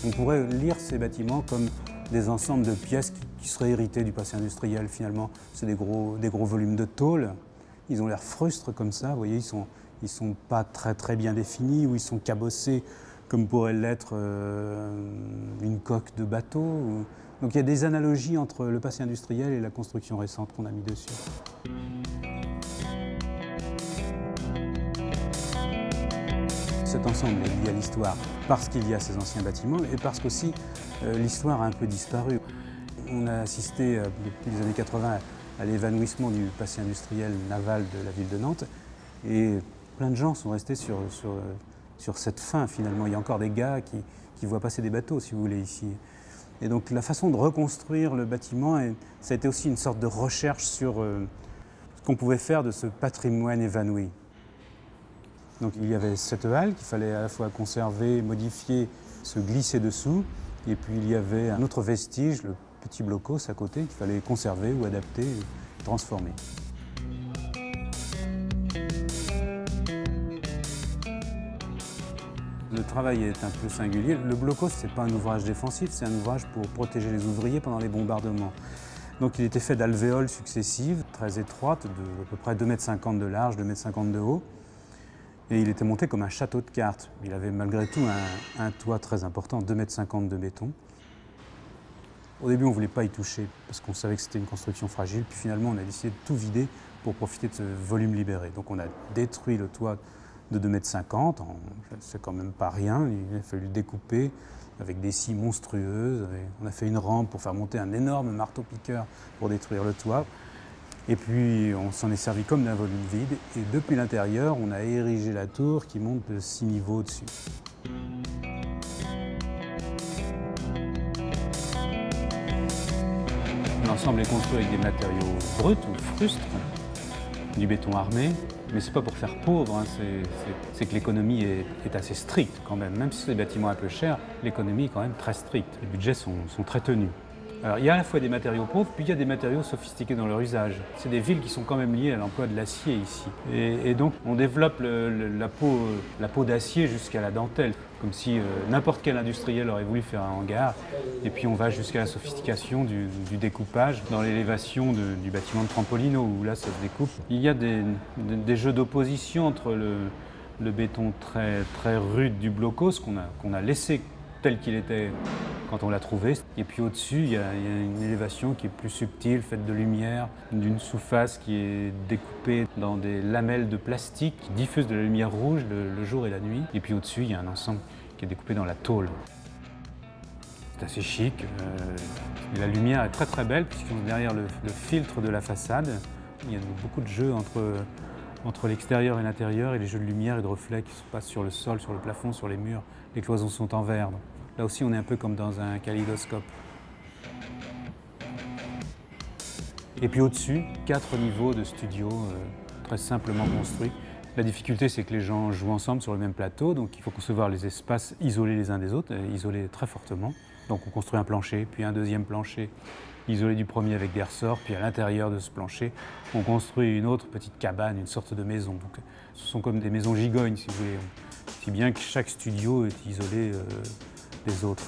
On pourrait lire ces bâtiments comme des ensembles de pièces qui seraient héritées du passé industriel finalement. C'est des gros volumes de tôle. Ils ont l'air frustres comme ça, vous voyez, ils sont pas très bien définis, ou ils sont cabossés comme pourrait l'être une coque de bateau. Donc il y a des analogies entre le passé industriel et la construction récente qu'on a mis dessus. Cet ensemble est lié à l'histoire parce qu'il y a ces anciens bâtiments et parce qu'aussi l'histoire a un peu disparu. On a assisté depuis les années 80 à l'évanouissement du passé industriel naval de la ville de Nantes et plein de gens sont restés sur cette fin finalement. Il y a encore des gars qui voient passer des bateaux, si vous voulez, ici. Et donc la façon de reconstruire le bâtiment, ça a été aussi une sorte de recherche sur ce qu'on pouvait faire de ce patrimoine évanoui. Donc il y avait cette halle qu'il fallait à la fois conserver, modifier, se glisser dessous. Et puis il y avait un autre vestige, le petit blocos à côté, qu'il fallait conserver ou adapter, et transformer. Le travail est un peu singulier. Le blocos, ce n'est pas un ouvrage défensif, c'est un ouvrage pour protéger les ouvriers pendant les bombardements. Donc il était fait d'alvéoles successives, très étroites, de à peu près 2,50 m de large, 2,50 m de haut. Et il était monté comme un château de cartes. Il avait malgré tout un toit très important, 2,50 m de béton. Au début, on ne voulait pas y toucher parce qu'on savait que c'était une construction fragile. Puis finalement, on a décidé de tout vider pour profiter de ce volume libéré. Donc on a détruit le toit de 2,50 m. C'est quand même pas rien. Il a fallu découper avec des scies monstrueuses. On a fait une rampe pour faire monter un énorme marteau-piqueur pour détruire le toit. Et puis on s'en est servi comme d'un volume vide. Et depuis l'intérieur, on a érigé la tour qui monte de 6 niveaux au-dessus. L'ensemble est construit avec des matériaux bruts ou frustres, du béton armé. Mais c'est pas pour faire pauvre, hein. C'est que l'économie est assez stricte quand même. Même si c'est des bâtiments un peu chers, l'économie est quand même très stricte. Les budgets sont très tenus. Alors, il y a à la fois des matériaux pauvres, puis il y a des matériaux sophistiqués dans leur usage. C'est des villes qui sont quand même liées à l'emploi de l'acier ici. Et donc, on développe la peau d'acier jusqu'à la dentelle, comme si n'importe quel industriel aurait voulu faire un hangar. Et puis, on va jusqu'à la sophistication du découpage dans l'élévation du bâtiment de Trampolino, où là, ça se découpe. Il y a des jeux d'opposition entre le béton très rude du blocos qu'on a laissé tel qu'il était quand on l'a trouvé. Et puis au-dessus, il y a une élévation qui est plus subtile, faite de lumière, d'une sous-face qui est découpée dans des lamelles de plastique qui diffusent de la lumière rouge le jour et la nuit. Et puis au-dessus, il y a un ensemble qui est découpé dans la tôle. C'est assez chic. Et la lumière est très belle, puisqu'on est derrière le filtre de la façade. Il y a beaucoup de jeux entre l'extérieur et l'intérieur, et les jeux de lumière et de reflets qui se passent sur le sol, sur le plafond, sur les murs. Les cloisons sont en verre. Donc là aussi, on est un peu comme dans un kaléidoscope. Et puis au-dessus, 4 niveaux de studio très simplement construits. La difficulté, c'est que les gens jouent ensemble sur le même plateau, donc il faut concevoir les espaces isolés les uns des autres, isolés très fortement. Donc on construit un plancher, puis un deuxième plancher isolé du premier avec des ressorts, puis à l'intérieur de ce plancher, on construit une autre petite cabane, une sorte de maison. Donc ce sont comme des maisons gigognes, si vous voulez, si bien que chaque studio est isolé des autres.